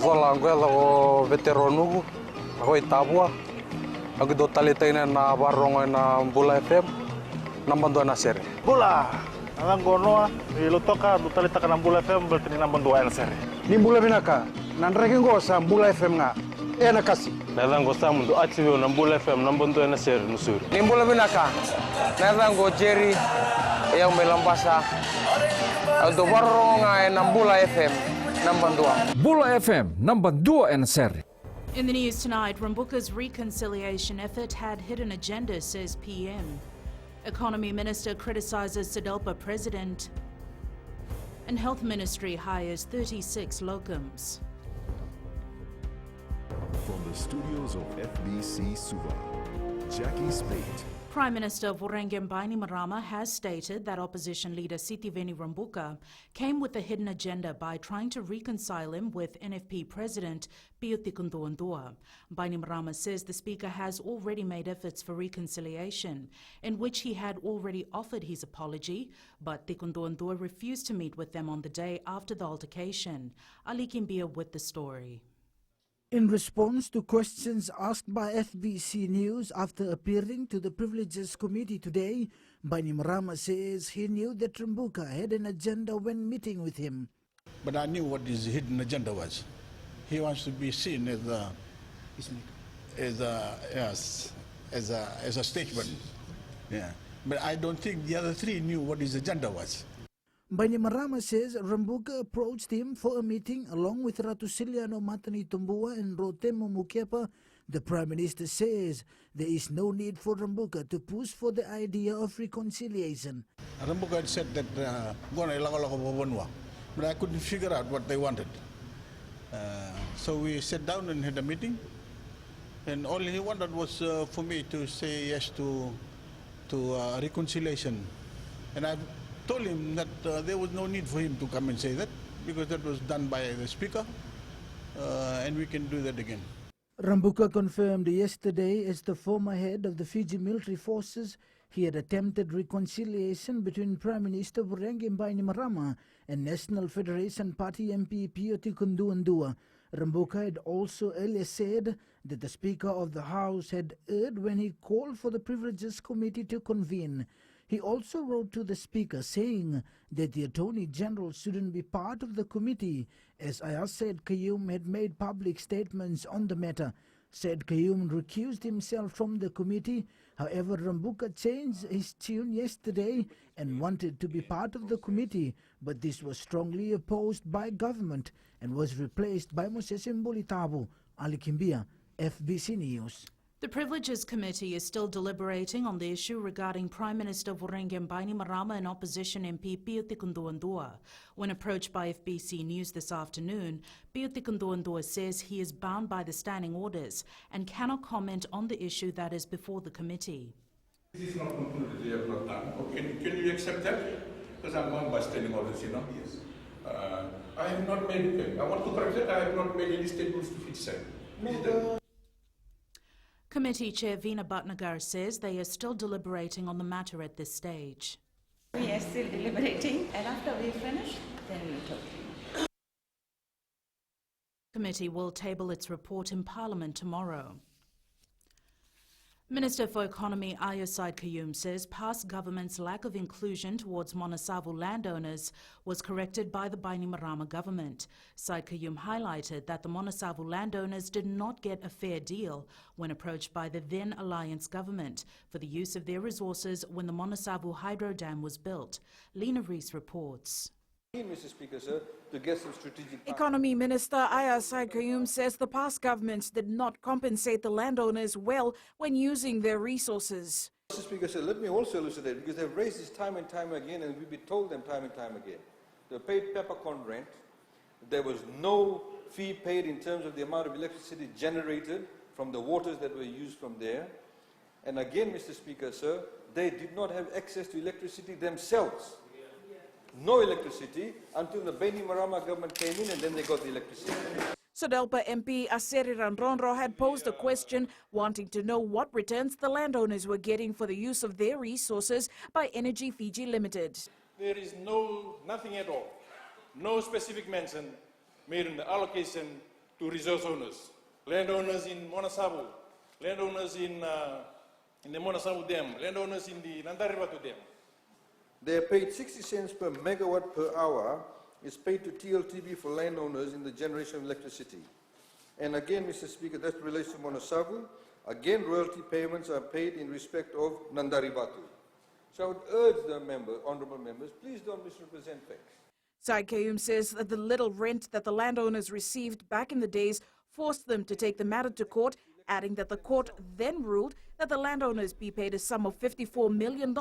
Volanguela o veteronugu, ako itabua. Ako do talitay na barong na Bula FM, nambandua na seri. Bula, alang gono ilutoka do talita ka ng Bula FM berarti ni nambandua na seri. Ni Bula binaka, nanreke ngo sa Bula FM nga. Na kasi. Nalang go sa mundo atibyo ng Bula FM nambandua na seri nusuri. Ni Bula binaka, nalang go Jerry, yang melambasa. Do barong na Bula FM, nambandua. Bula FM, nambandua na seri. In the news tonight, Rambuka's reconciliation effort had hidden agenda, says PM. Economy Minister criticizes SEDELPA President. And Health Ministry hires 36 locums. From the studios of FBC Suva, Jackie Spate. Prime Minister Voreqe Bainimarama has stated that opposition leader Sitiveni Rambuka came with a hidden agenda by trying to reconcile him with NFP President Pio Tikunduandua. Bainimarama says the Speaker has already made efforts for reconciliation, in which he had already offered his apology, but Tikunduandua refused to meet with them on the day after the altercation. Ali Kimbia with the story. In response to questions asked by FBC News after appearing to the Privileges Committee today, Bainimarama says he knew that Rambuka had an agenda when meeting with him. But I knew what his hidden agenda was. He wants to be seen as a statesman. Yeah. But I don't think the other three knew what his agenda was. Bainimarama says Rambuka approached him for a meeting along with Ratu Siliano Matani Tumbua and Rotemo Mukepa. The Prime Minister says there is no need for Rambuka to push for the idea of reconciliation. Rambuka had said that but I couldn't figure out what they wanted. So we sat down and had a meeting, and all he wanted was for me to say yes to reconciliation. And I told him that there was no need for him to come and say that, because that was done by the Speaker, and we can do that again. Rambuka confirmed yesterday as the former head of the Fiji military forces he had attempted reconciliation between Prime Minister Voreqe Bainimarama and National Federation Party MP Pio Tikunduandua. Rambuka had also earlier said that the Speaker of the House had erred when he called for the Privileges Committee to convene. He also wrote to the Speaker saying that the Attorney General shouldn't be part of the committee, as Ayaz Said Qayyum had made public statements on the matter. Said Qayyum recused himself from the committee. However, Rambuka changed his tune yesterday and wanted to be part of the committee, but this was strongly opposed by government and was replaced by Moses Mbuli Tabu. Ali Kimbia, FBC News. The Privileges Committee is still deliberating on the issue regarding Prime Minister Voreqe Bainimarama and opposition MP Pio Tikunduandua. When approached by FBC News this afternoon, Pio Tikunduandua says he is bound by the standing orders and cannot comment on the issue that is before the committee. This is not concluded, they have not done. Okay, can you accept that? Because I'm bound by standing orders, you know? Yes. I have not made, I want to correct that, I have not made any statements to Fiji side. Committee Chair Veena Bhatnagar says they are still deliberating on the matter at this stage. We are still deliberating, and after we finish, then we will talk to you. Committee will table its report in Parliament tomorrow. Minister for Economy Ayaz Said Qayyum says past government's lack of inclusion towards Monasavu landowners was corrected by the Bainimarama government. Said Qayyum highlighted that the Monasavu landowners did not get a fair deal when approached by the then Alliance government for the use of their resources when the Monasavu hydro dam was built. Lena Rees reports. Mr. Speaker, sir, to get some strategic... Economy Minister Ayaz Said Qayyum says the past governments did not compensate the landowners well when using their resources. Mr. Speaker, sir, let me also elucidate, because they've raised this time and time again, and we've been told them time and time again. They paid peppercorn rent. There was no fee paid in terms of the amount of electricity generated from the waters that were used from there. And again, Mr. Speaker, sir, they did not have access to electricity themselves. No electricity until the Bainimarama government came in, and then they got the electricity. SEDELPA MP Aseri Randronro had posed a question wanting to know what returns the landowners were getting for the use of their resources by Energy Fiji Limited. There is nothing at all, no specific mention made in the allocation to resource owners, landowners in Monasabu, landowners in the Monasabu Dam, landowners in the Nandaribatu Dam. They are paid 60 cents per megawatt per hour is paid to TLTB for landowners in the generation of electricity. And again, Mr. Speaker, that relates to Monasabu. Again, royalty payments are paid in respect of Nandaribatu. So I would urge the honourable members, please don't misrepresent facts. Syed Kayum says that the little rent that the landowners received back in the days forced them to take the matter to court, adding that the court then ruled that the landowners be paid a sum of $54 million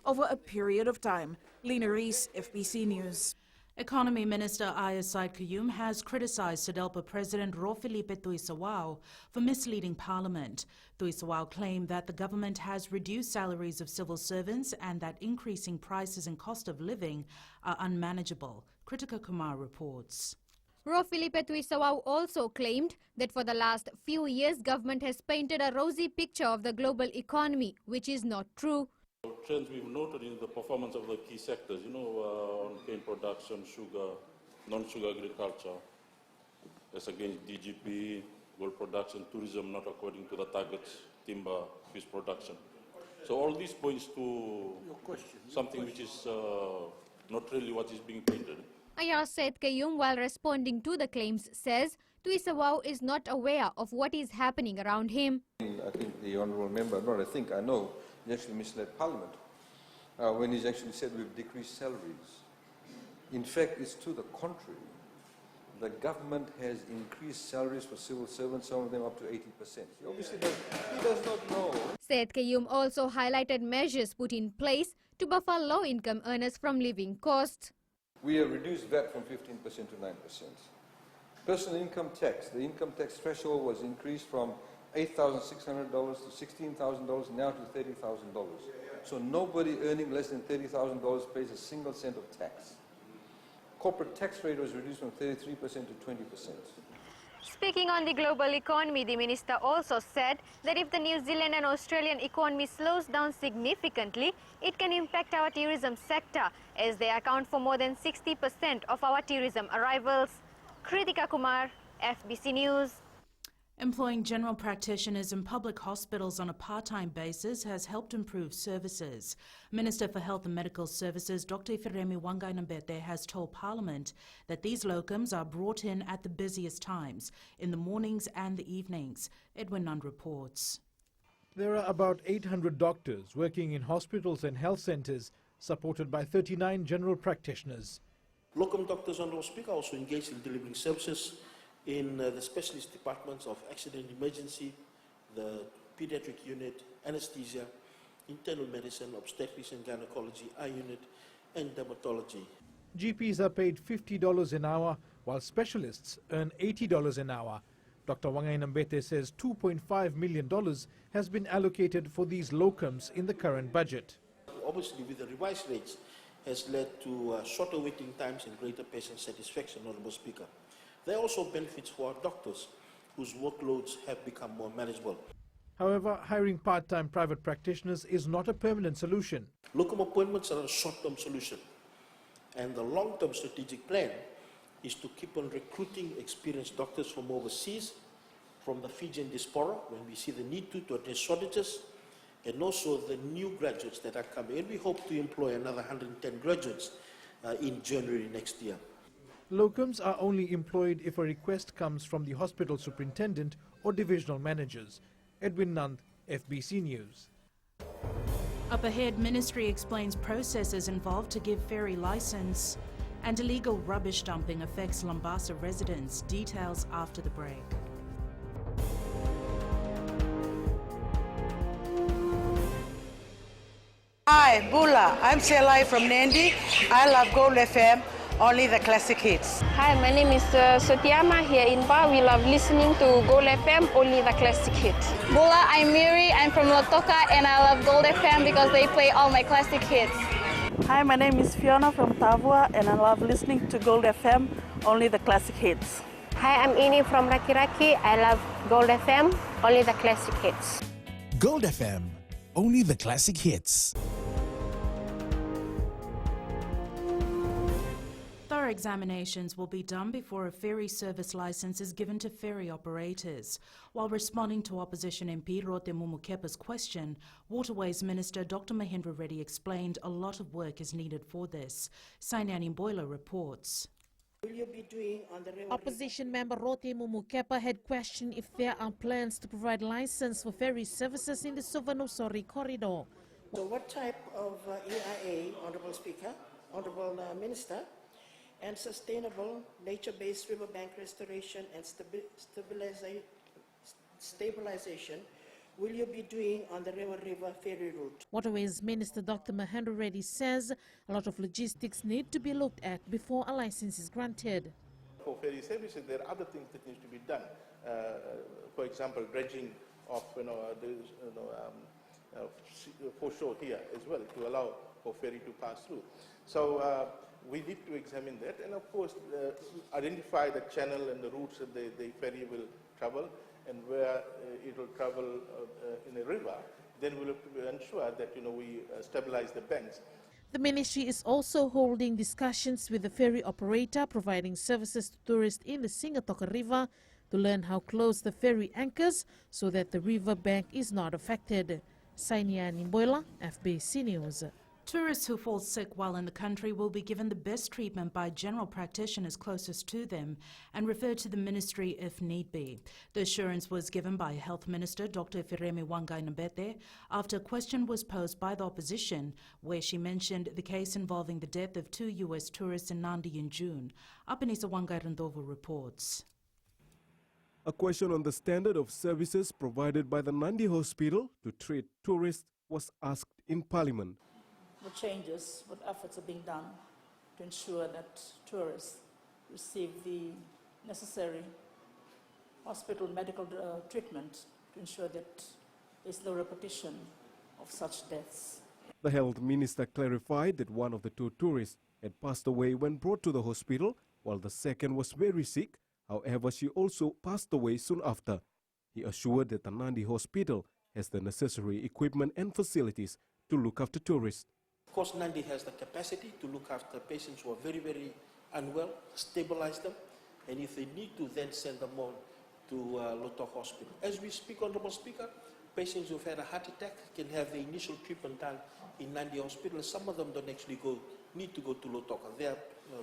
over a period of time. Lena Reese, FBC News. Economy Minister Aya Syed Kayum has criticised SEDELPA President Rofilipe Tuisawao for misleading Parliament. Tuisawao claimed that the government has reduced salaries of civil servants and that increasing prices and cost of living are unmanageable. Kritika Kumar reports. Rofilipe Tuisawao also claimed that for the last few years, government has painted a rosy picture of the global economy, which is not true. Trends we've noted in the performance of the key sectors, on cane production, sugar, non-sugar agriculture, as against DGP, gold production, tourism not according to the targets, timber, fish production. So all this points to something which is not really what is being painted. Aya Syed Kayum, while responding to the claims, says Tuisawao is not aware of what is happening around him. I think the honourable member, I know, he actually misled Parliament when he's actually said we've decreased salaries. In fact, it's to the contrary. The government has increased salaries for civil servants, some of them up to 80%. He obviously does not know. Syed Kayum also highlighted measures put in place to buffer low-income earners from living costs. We have reduced VAT from 15% to 9%. Personal income tax, the income tax threshold was increased from $8,600 to $16,000, now to $30,000. So nobody earning less than $30,000 pays a single cent of tax. Corporate tax rate was reduced from 33% to 20%. Speaking on the global economy, the minister also said that if the New Zealand and Australian economy slows down significantly, it can impact our tourism sector, as they account for more than 60% of our tourism arrivals. Kritika Kumar, FBC News. Employing general practitioners in public hospitals on a part-time basis has helped improve services. Minister for Health and Medical Services, Dr. Ifiremi Wangai-Nambete, has told Parliament that these locums are brought in at the busiest times, in the mornings and the evenings. Edwin Nunn reports. There are about 800 doctors working in hospitals and health centres, supported by 39 general practitioners. Locum doctors, Honourable Speaker, also engaged in delivering services in the specialist departments of accident emergency, the pediatric unit, anesthesia, internal medicine, obstetrics and gynecology, eye unit, and dermatology. GPs are paid $50 an hour, while specialists earn $80 an hour. Dr. Wangai-Nambete says $2.5 million has been allocated for these locums in the current budget. Obviously, with the revised rates, has led to shorter waiting times and greater patient satisfaction, Honourable Speaker. There are also benefits for our doctors, whose workloads have become more manageable. However, hiring part-time private practitioners is not a permanent solution. Locum appointments are a short-term solution, and the long-term strategic plan is to keep on recruiting experienced doctors from overseas, from the Fijian diaspora, when we see the need to address shortages, and also the new graduates that are coming. And we hope to employ another 110 graduates in January next year. Locums are only employed if a request comes from the hospital superintendent or divisional managers. Edwin Nand, FBC News. Up ahead, Ministry explains processes involved to give ferry license. And illegal rubbish dumping affects Lambasa residents. Details after the break. Hi, Bula. I'm Selai from Nandi. I love Gold FM, only the classic hits. Hi, my name is Sotiama here in Ba. We love listening to Gold FM, only the classic hits. Bula, I'm Miri. I'm from Lotoka and I love Gold FM because they play all my classic hits. Hi, my name is Fiona from Tavua and I love listening to Gold FM, only the classic hits. Hi, I'm Ini from Rakiraki. I love Gold FM, only the classic hits. Gold FM, only the classic hits. Thorough examinations will be done before a ferry service license is given to ferry operators. While responding to opposition MP Rote Mumukepa's question, Waterways Minister Dr. Mahendra Reddy explained a lot of work is needed for this. Sainani Boila reports. Will you be doing on the river? Opposition member Rote Mumukepa had questioned if there are plans to provide license for ferry services in the Suvarnabhumi corridor. So what type of EIA, Honourable Speaker, Honourable Minister, and sustainable nature-based riverbank restoration and stabilization will you be doing on the river ferry route? Waterways Minister Dr. Mahendra Reddy says a lot of logistics need to be looked at before a license is granted. For ferry services, there are other things that need to be done. For example, dredging of foreshore here as well to allow for ferry to pass through. So we need to examine that, and of course identify the channel and the routes that the ferry will travel, and where it will travel in a river. Then we'll have to ensure that we stabilize the banks. The ministry is also holding discussions with the ferry operator providing services to tourists in the Singatoka River to learn how close the ferry anchors so that the river bank is not affected. Sainiani Boila, FBC News. Tourists who fall sick while in the country will be given the best treatment by general practitioners closest to them and referred to the ministry if need be. The assurance was given by Health Minister Dr. Firemi Wangai-Nambete after a question was posed by the opposition, where she mentioned the case involving the death of 2 U.S. tourists in Nandi in June. Apenisa Wangai-Randovo reports. A question on the standard of services provided by the Nandi Hospital to treat tourists was asked in Parliament. What changes, what efforts are being done to ensure that tourists receive the necessary hospital medical treatment to ensure that there's no repetition of such deaths. The health minister clarified that one of the 2 tourists had passed away when brought to the hospital, while the second was very sick. However, she also passed away soon after. He assured that the Nandi Hospital has the necessary equipment and facilities to look after tourists. Of course, Nandi has the capacity to look after patients who are very, very unwell, stabilize them, and if they need to, then send them on to Lotok Hospital. As we speak, Honourable Speaker, patients who've had a heart attack can have the initial treatment done in Nandi Hospital. Some of them don't actually need to go to Lotok. They are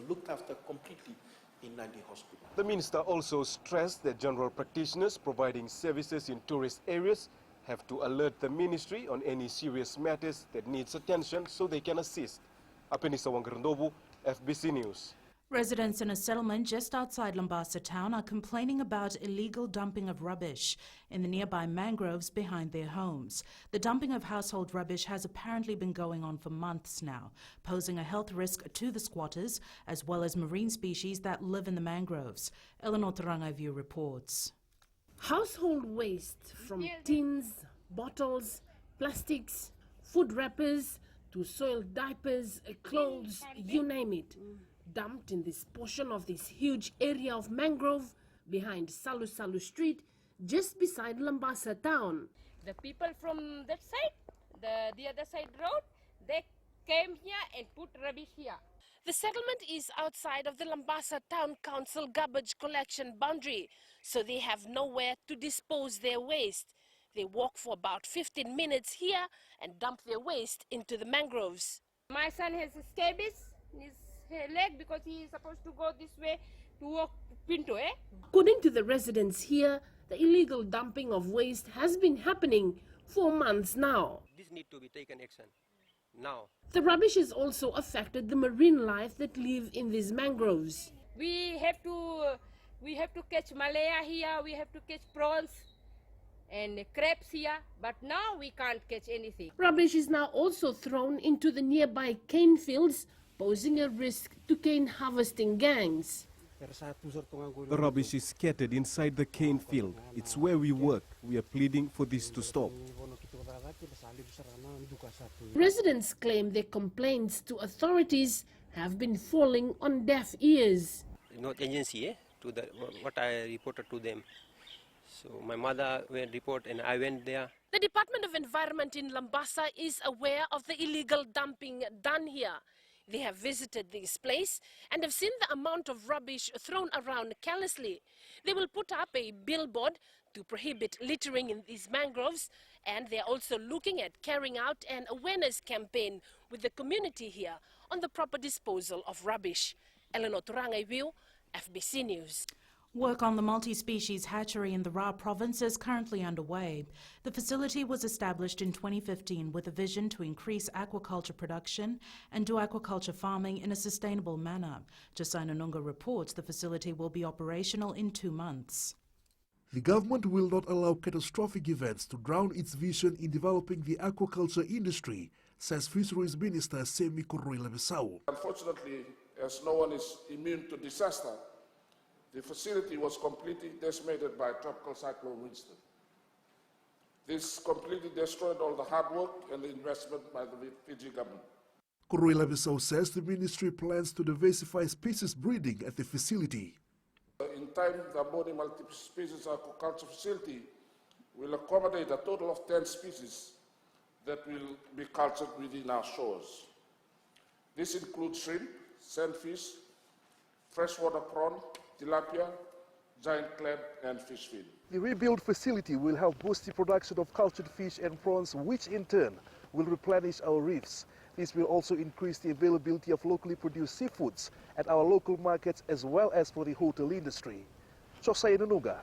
looked after completely in Nandi Hospital. The minister also stressed that general practitioners providing services in tourist areas have to alert the ministry on any serious matters that needs attention so they can assist. Apenisa Wangai-Randovo, FBC News. Residents in a settlement just outside Lambasa town are complaining about illegal dumping of rubbish in the nearby mangroves behind their homes. The dumping of household rubbish has apparently been going on for months now, posing a health risk to the squatters as well as marine species that live in the mangroves. Eleanor Tarangaivu reports. Household waste from tins, bottles, plastics, food wrappers to soiled diapers, clothes, you name it, dumped in this portion of this huge area of mangrove behind Salu Salu Street, just beside Lambasa town. The people from that side, the other side road, they came here and put rubbish here. The settlement is outside of the Lambasa Town Council garbage collection boundary, so they have nowhere to dispose their waste. They walk for about 15 minutes here and dump their waste into the mangroves. My son has scabies in his leg because he is supposed to go this way to walk Pinto, According to the residents here, the illegal dumping of waste has been happening for months now. This needs to be taken action now. The rubbish has also affected the marine life that live in these mangroves. We have to catch Malaya here, we have to catch prawns and crabs here, but now we can't catch anything. Rubbish is now also thrown into the nearby cane fields, posing a risk to cane harvesting gangs. The rubbish is scattered inside the cane field. It's where we work. We are pleading for this to stop. Residents claim their complaints to authorities have been falling on deaf ears. Not agency, to what I reported to them. So my mother went report and I went there. The Department of Environment in Lambasa is aware of the illegal dumping done here. They have visited this place and have seen the amount of rubbish thrown around carelessly. They will put up a billboard to prohibit littering in these mangroves, and they are also looking at carrying out an awareness campaign with the community here on the proper disposal of rubbish. Eleanor Turangaiwiu, FBC News. Work on the multi-species hatchery in the Ra province is currently underway. The facility was established in 2015 with a vision to increase aquaculture production and do aquaculture farming in a sustainable manner. Josai Nunga reports the facility will be operational in 2 months. The government will not allow catastrophic events to drown its vision in developing the aquaculture industry, says Fisheries Minister Semi Kurruila-Bissau. Unfortunately, as no one is immune to disaster, the facility was completely decimated by Tropical Cyclone Winston. This completely destroyed all the hard work and the investment by the Fiji government. Kurruila-Bissau says the ministry plans to diversify species breeding at the facility. In time, the Abode multi-species aquaculture facility will accommodate a total of 10 species that will be cultured within our shores. This includes shrimp, sandfish, freshwater prawn, tilapia, giant crab, and fish feed. The rebuilt facility will help boost the production of cultured fish and prawns, which in turn will replenish our reefs. This will also increase the availability of locally produced seafoods at our local markets as well as for the hotel industry. Josai Nunga,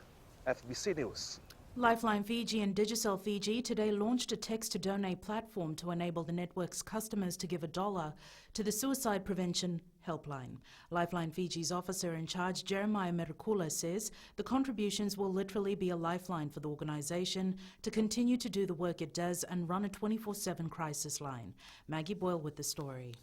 FBC News. Lifeline Fiji and Digicel Fiji today launched a text-to-donate platform to enable the network's customers to give $1 to the suicide prevention helpline. Lifeline Fiji's officer in charge, Jeremiah Merikula, says the contributions will literally be a lifeline for the organisation to continue to do the work it does and run a 24/7 crisis line. Maggie Boyle with the story.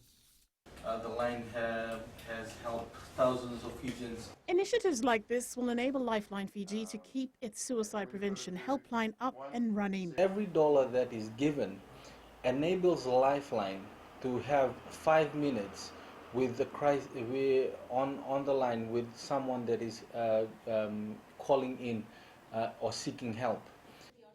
The line has helped thousands of Fijians. Initiatives like this will enable Lifeline Fiji to keep its suicide prevention helpline up and running. Every dollar that is given enables Lifeline to have 5 minutes with the on the line with someone that is calling in or seeking help.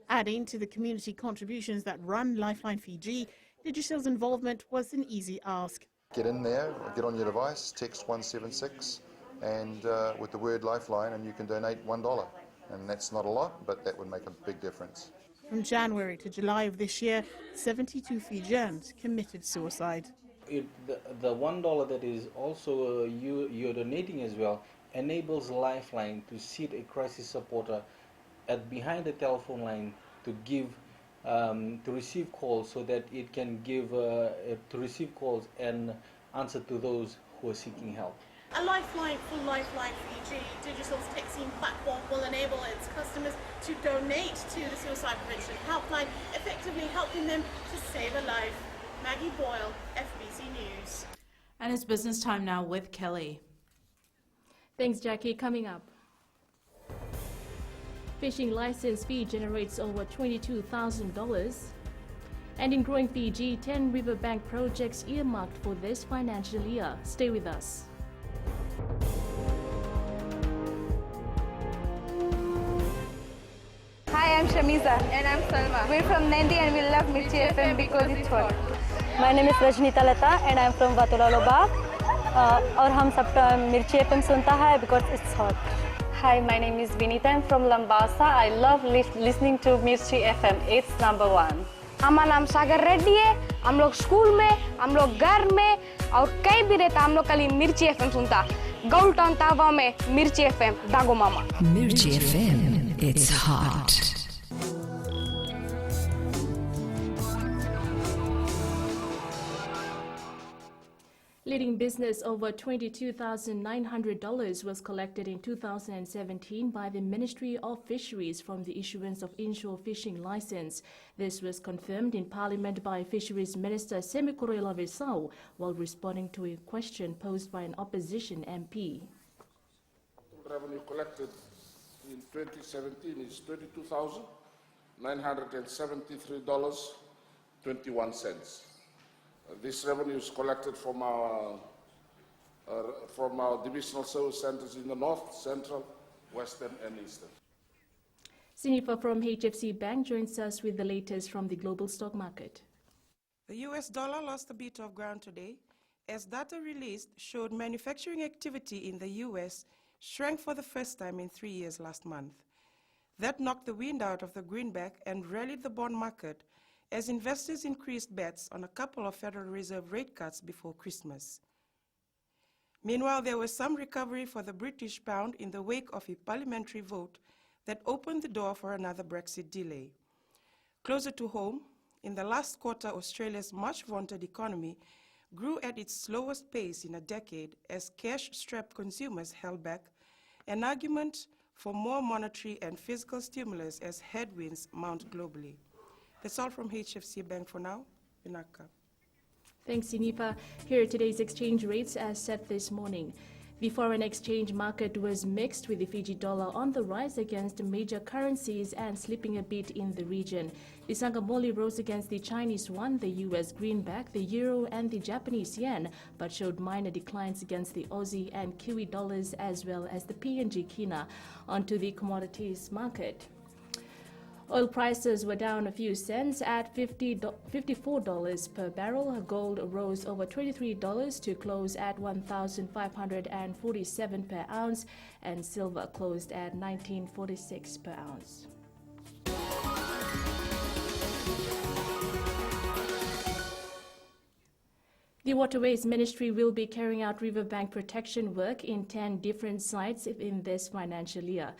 Adding to the community contributions that run Lifeline Fiji, Digicel's involvement was an easy ask. Get in there, get on your device, text 176 and with the word Lifeline, and you can donate $1. And that's not a lot, but that would make a big difference. From January to July of this year, 72 Fijians committed suicide. The $1 that is also you're donating as well enables Lifeline to sit a crisis supporter behind the telephone line to give to receive calls, so that it can give to receive calls and answer to those who are seeking help. A lifeline for Lifeline Fiji, Digicel's texting platform will enable its customers to donate to the suicide prevention helpline, effectively helping them to save a life. Maggie Boyle, FBC News. And it's business time now with Kelly. Thanks, Jackie. Coming up. Fishing license fee generates over $22,000. And in growing Fiji, 10 riverbank projects earmarked for this financial year. Stay with us. Hi, I'm Shamiza. And I'm Salma. We're from Nandi and we love Mirchi FM because it's hot. My name is Rajnita Lata and I'm from Vatulaloba. और हम सब मिर्ची FM सुनता है because it's hot. Hi, my name is Vinita. I'm from Lambasa. I love listening to Mirchi FM. It's number 1. हमारा नाम सागर रेड्डी है। हम लोग स्कूल में, हम लोग घर में और कहीं भी रहता हम लोग खाली मिर्ची एफएम सुनता। गोल्ड टाउन तावा में मिर्ची एफएम दागो मामा। Mirchi FM, it's hot. Leading business over $22,900 was collected in 2017 by the Ministry of Fisheries from the issuance of inshore fishing license. This was confirmed in Parliament by Fisheries Minister Semi Kurruila-Bissau while responding to a question posed by an opposition MP. Revenue collected in 2017 is $22,973.21. This revenue is collected from our divisional service centers in the north, central, western, and eastern. Sinifa from HFC Bank joins us with the latest from the global stock market. The US dollar lost a bit of ground today as data released showed manufacturing activity in the U.S. shrank for the first time in 3 years last month. That knocked the wind out of the greenback and rallied the bond market as investors increased bets on a couple of Federal Reserve rate cuts before Christmas. Meanwhile, there was some recovery for the British pound in the wake of a parliamentary vote that opened the door for another Brexit delay. Closer to home, in the last quarter, Australia's much-vaunted economy grew at its slowest pace in a decade as cash-strapped consumers held back, an argument for more monetary and fiscal stimulus as headwinds mount globally. That's all from HFC Bank for now. Vinaka. Thanks, Inipa. Here are today's exchange rates as set this morning. The foreign exchange market was mixed, with the Fiji dollar on the rise against major currencies and slipping a bit in the region. The Sanghamoli rose against the Chinese yuan, the US greenback, the euro and the Japanese yen, but showed minor declines against the Aussie and Kiwi dollars as well as the PNG kina. Onto the commodities market. Oil prices were down a few cents at $54 per barrel. Gold rose over $23 to close at $1,547 per ounce, and silver closed at $19.46 per ounce. The Waterways Ministry will be carrying out riverbank protection work in 10 different sites in this financial year.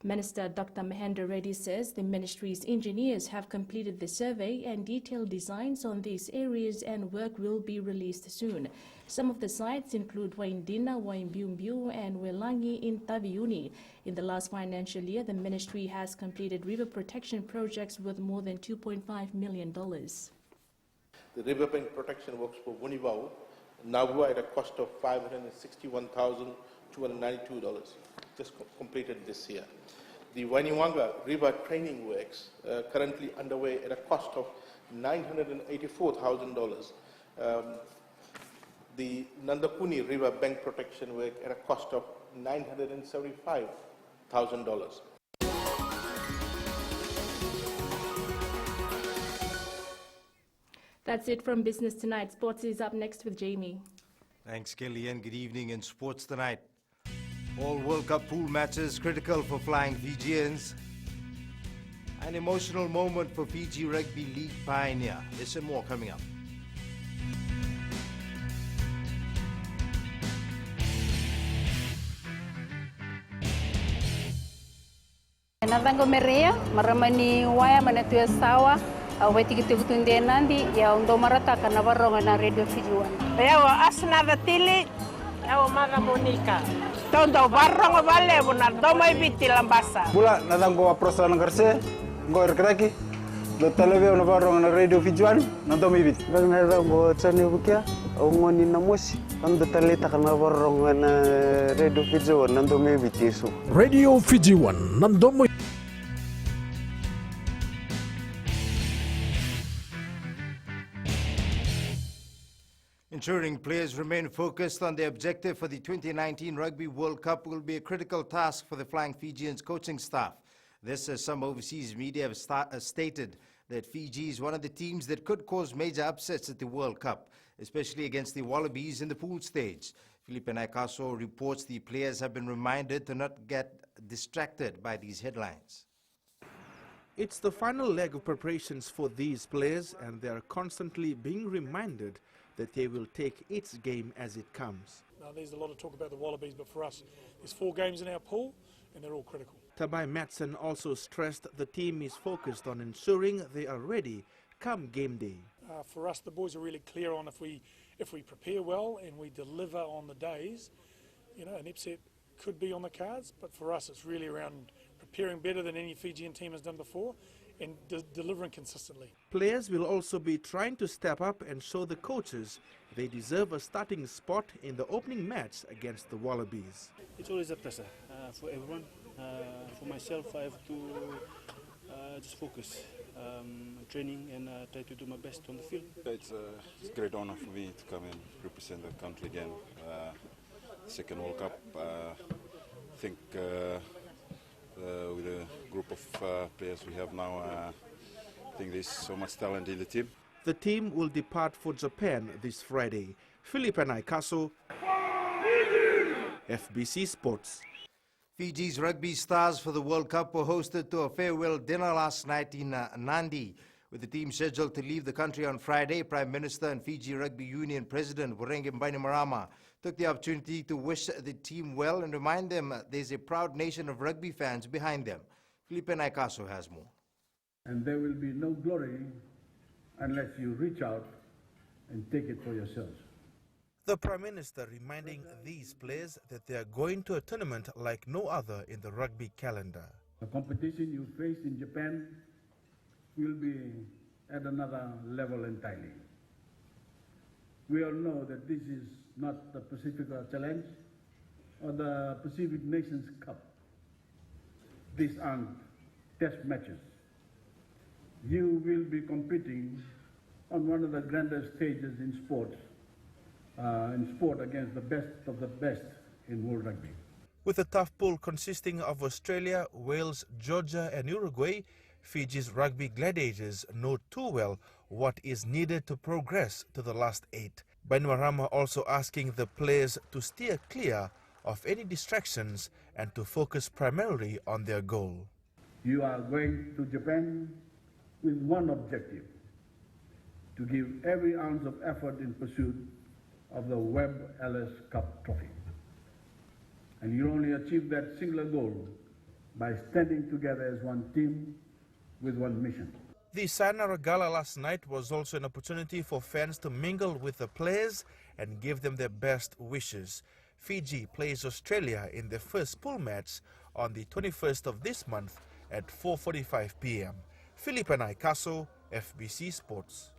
Minister Dr. Mahendra Reddy says the ministry's engineers have completed the survey and detailed designs on these areas, and work will be released soon. Some of the sites include Waindina, Waimbiumbiu and Welangi in Taviuni. In the last financial year, the ministry has completed river protection projects worth more than $2.5 million. The riverbank protection works for Wunibau, Nabua at a cost of $561,292, just completed this year. The Wainiwanga River Training Works, currently underway at a cost of $984,000. The Nandapuni River Bank Protection Work at a cost of $975,000. That's it from Business Tonight. Sports is up next with Jamie. Thanks, Kelly, and good evening in Sports Tonight. All World Cup pool matches critical for Flying Fijians. An emotional moment for Fiji Rugby League pioneer. Listen more coming up. Natango merea maramani waya manatu sawa aweti kitunde nandi ya ndo marata kana baronga na Radio Fiji 1. Yawa asna datili yawa mara Monica. Tondo baronga vale bona doma ibiti lambasa. Bula natango aprosa ngarse ngor kraki do televe na baronga na Radio Fiji 1 na doma ibiti. Natango tsani bukia ngoni na mosi ando talita kana baronga na Radio Fiji 1 na doma ibiti so. Radio Fiji 1 na doma. Ensuring players remain focused on their objective for the 2019 Rugby World Cup will be a critical task for the Flying Fijians coaching staff. This as some overseas media have stated that Fiji is one of the teams that could cause major upsets at the World Cup, especially against the Wallabies in the pool stage. Felipe Naikaso reports the players have been reminded to not get distracted by these headlines. It's the final leg of preparations for these players, and they are constantly being reminded that they will take each game as it comes. Now, there's a lot of talk about the Wallabies, but for us, there's 4 games in our pool, and they're all critical. Tabai Matson also stressed the team is focused on ensuring they are ready come game day. For us, the boys are really clear on if we prepare well and we deliver on the days, you know, an upset could be on the cards, but for us, it's really around preparing better than any Fijian team has done before and delivering consistently. Players will also be trying to step up and show the coaches they deserve a starting spot in the opening match against the Wallabies. It's always a pressure for everyone. For myself, I have to just focus, training, and try to do my best on the field. It's a great honor for me to come and represent the country again. Second World Cup, I think with the group of players we have now, I think there's so much talent in the team. The team will depart for Japan this Friday. Philip and Ikaso, FBC Sports. Fiji's rugby stars for the World Cup were hosted to a farewell dinner last night in Nandi. With the team scheduled to leave the country on Friday, Prime Minister and Fiji Rugby Union President Vorengen Bainimarama took the opportunity to wish the team well and remind them there's a proud nation of rugby fans behind them. Felipe Naikaso has more. And there will be no glory unless you reach out and take it for yourselves. The Prime Minister reminding these players that they are going to a tournament like no other in the rugby calendar. The competition you face in Japan will be at another level entirely. We all know that this is not the Pacifica Challenge or the Pacific Nations Cup. These aren't test matches. You will be competing on one of the grandest stages in sport against the best of the best in world rugby. With a tough pool consisting of Australia, Wales, Georgia and Uruguay, Fiji's rugby gladiators know too well what is needed to progress to the last 8. Bainimarama also asking the players to steer clear of any distractions and to focus primarily on their goal. You are going to Japan with one objective: to give every ounce of effort in pursuit of the Webb Ellis Cup trophy. And you only achieve that singular goal by standing together as one team with one mission. The Sayonara Gala last night was also an opportunity for fans to mingle with the players and give them their best wishes. Fiji plays Australia in their first pool match on the 21st of this month at 4:45 p.m. Philip and Ikaso, FBC Sports.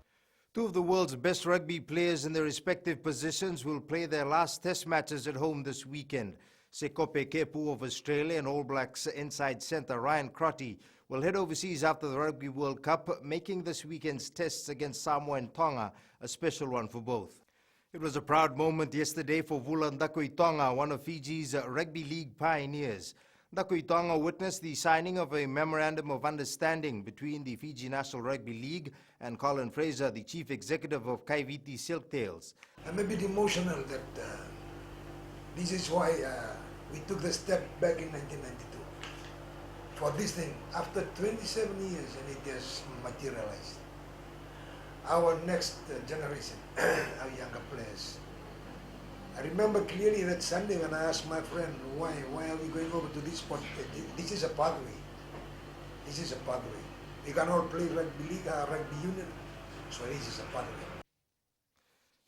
Two of the world's best rugby players in their respective positions will play their last test matches at home this weekend. Sekope Kepu of Australia and All Blacks inside centre Ryan Crotty will head overseas after the Rugby World Cup, making this weekend's tests against Samoa and Tonga a special one for both. It was a proud moment yesterday for Vula Ndakuitonga, one of Fiji's rugby league pioneers. Ndakuitonga witnessed the signing of a memorandum of understanding between the Fiji National Rugby League and Colin Fraser, the chief executive of Kaiviti Silktails. I'm a bit emotional that this is why we took the step back in 1992 for this thing after 27 years, and it has materialized. Our next generation, our younger players. I remember clearly that Sunday when I asked my friend, why are we going over to this sport? This is a pathway. This is a pathway. We can all play rugby league, rugby union, so this is a pathway.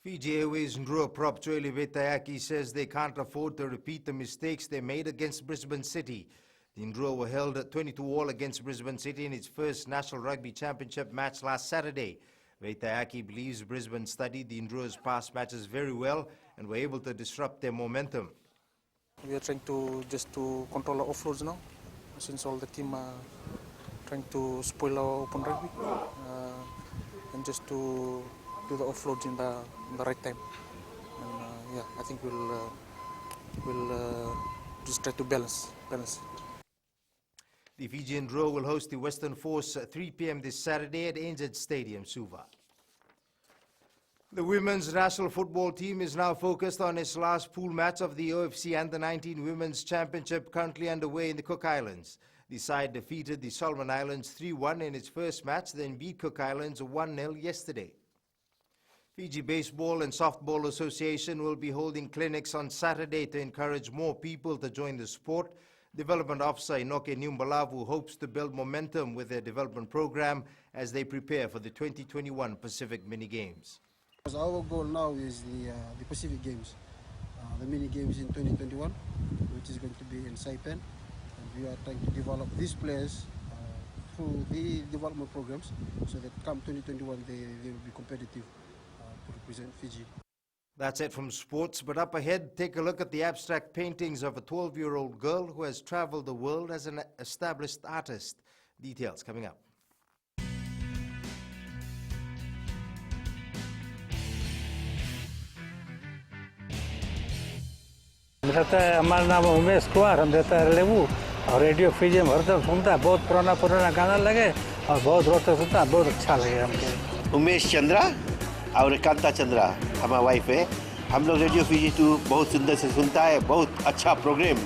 Fiji Airways Ndrua prop Joeli Vetayaki says they can't afford to repeat the mistakes they made against Brisbane City. The Ndrua were held at 22-all against Brisbane City in its first National Rugby Championship match last Saturday. Vetayaki believes Brisbane studied the Ndrua's past matches very well and were able to disrupt their momentum. We are trying to control our offloads now, since all the team are trying to spoil our open rugby, and just to do the offloads in the right time. And I think we'll just try to balance. The Fijian Ndrua will host the Western Force at 3 p.m. this Saturday at ANZ Stadium, Suva. The women's national football team is now focused on its last pool match of the OFC Under-19 Women's Championship currently underway in the Cook Islands. The side defeated the Solomon Islands 3-1 in its first match, then beat Cook Islands 1-0 yesterday. Fiji Baseball and Softball Association will be holding clinics on Saturday to encourage more people to join the sport. Development Officer Inoke Nyumbalavu hopes to build momentum with their development program as they prepare for the 2021 Pacific Mini Games. Our goal now is the Pacific Games, the mini games in 2021, which is going to be in Saipan. And we are trying to develop these players through the development programs so that come 2021 they will be competitive to represent Fiji. That's it from sports, but up ahead, take a look at the abstract paintings of a 12-year-old girl who has traveled the world as an established artist. Details coming up. हमारा नाम उमेश कुमार, हम रहता है लेबू और radio Fiji में हरदम सुनता है, बहुत पुराना गाना लगे और बहुत रोज सुनता है, बहुत अच्छा लगे हमको। उमेश चंद्रा और कांता चंद्रा हमारा वाइफ है। हम लोग रेडियो फीजी 2 बहुत सुंदर से सुनता है, बहुत अच्छा प्रोग्राम,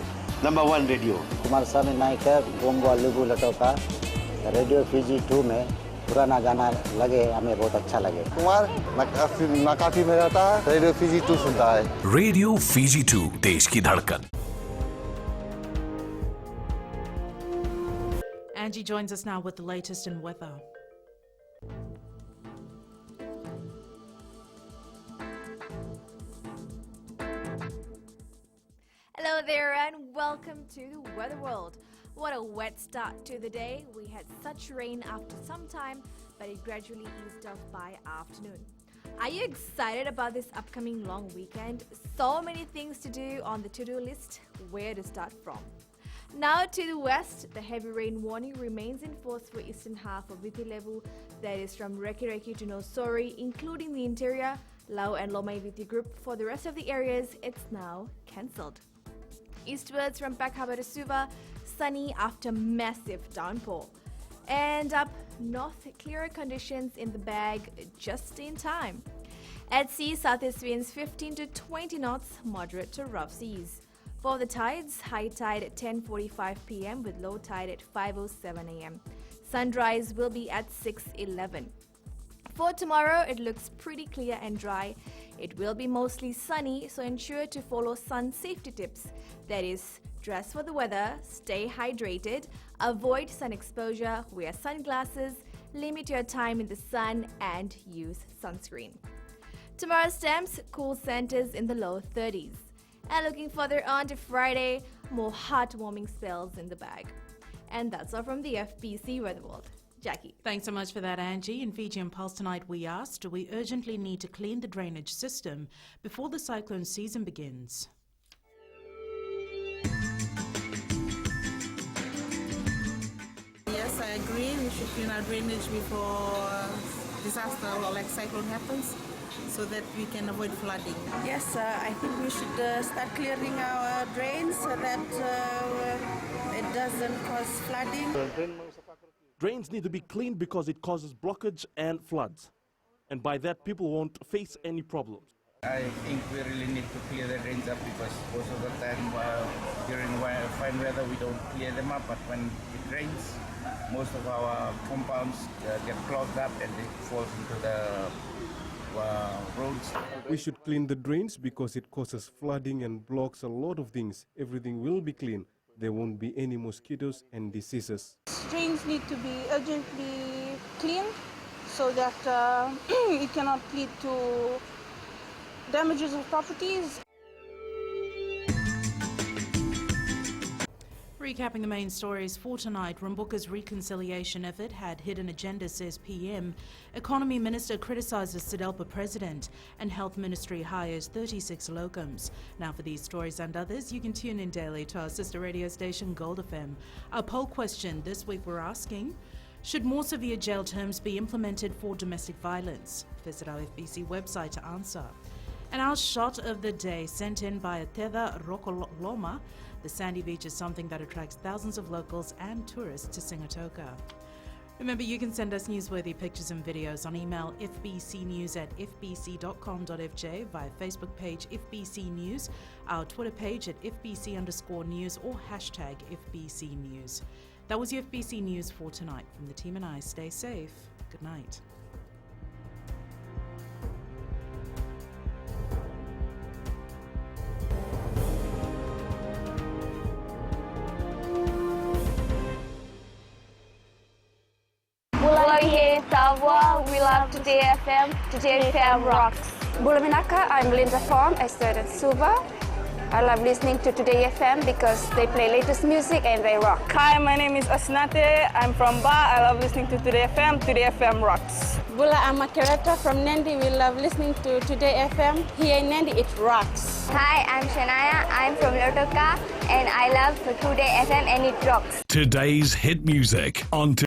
नंबर 1 रेडियो। कुमार स्वामी नायक है, गोंगो लुगु लटोका। रेडियो फीजी 2 में पुराना गाना लगे, हमें बहुत अच्छा लगे। कुमार नाकाफी में रहता है, रेडियो फीजी 2 सुनता है। रेडियो फीजी 2 देश की धड़कन। Angie joins us now with the latest in weather. Hello there and welcome to the Weather World. What a wet start to the day. We had such rain after some time, but it gradually eased off by afternoon. Are you excited about this upcoming long weekend? So many things to do on the to-do list. Where to start from? Now to the west, the heavy rain warning remains in force for eastern half of Viti Levu, that is from Reki to Nosori, including the interior, Lau and Lomai Viti group. For the rest of the areas, it's now cancelled. Eastwards from Pakaba to Suva, sunny after massive downpour. And up north, clearer conditions in the bag just in time. At sea, southeast winds 15 to 20 knots, moderate to rough seas. For the tides, high tide at 10:45 p.m. with low tide at 5:07 a.m. Sunrise will be at 6:11. For tomorrow, it looks pretty clear and dry. It will be mostly sunny, so ensure to follow sun safety tips. That is, dress for the weather, stay hydrated, avoid sun exposure, wear sunglasses, limit your time in the sun, and use sunscreen. Tomorrow's temps, cool centers in the low 30s. And looking further on to Friday, more heartwarming spells in the bag. And that's all from the FBC Weather World. Jackie. Thanks so much for that, Angie. In Fiji and Pulse tonight, we asked, do we urgently need to clean the drainage system before the cyclone season begins? Yes, I agree. We should clean our drainage before disaster or like cyclone happens, so that we can avoid flooding. Yes, I think we should start clearing our drains so that it doesn't cause flooding. Drains need to be cleaned because it causes blockage and floods. And by that, people won't face any problems. I think we really need to clear the drains up because most of the time during fine weather we don't clear them up, but when it rains, most of our compounds get clogged up and it falls into the roads. We should clean the drains because it causes flooding and blocks a lot of things. Everything will be clean. There won't be any mosquitoes and diseases. Drains need to be urgently cleaned so that it cannot lead to damages of properties. Recapping the main stories for tonight, Rambuka's reconciliation effort had hidden agenda, says PM. Economy Minister criticises SEDELPA President, and Health Ministry hires 36 locums. Now for these stories and others, you can tune in daily to our sister radio station Gold FM. Our poll question this week we're asking, should more severe jail terms be implemented for domestic violence? Visit our FBC website to answer. And our shot of the day sent in by Ateda Rokoloma. The sandy beach is something that attracts thousands of locals and tourists to Singatoka. Remember, you can send us newsworthy pictures and videos on email fbcnews@fbc.com.fj, via Facebook page FBC News, our Twitter page at FBC_news, or hashtag FBC News. That was your FBC News for tonight. From the team and I, stay safe. Good night. We love Today FM. Today FM rocks. Bulaminaka, I'm Linda Fong. I studied Suva. I love listening to Today FM because they play latest music and they rock. Hi, my name is Asnate. I'm from Ba. I love listening to Today FM. Today FM rocks. Bula, I'm a curator from Nandi. We love listening to Today FM. Here in Nandi, it rocks. Hi, I'm Shania. I'm from Lotoka and I love Today FM and it rocks. Today's hit music on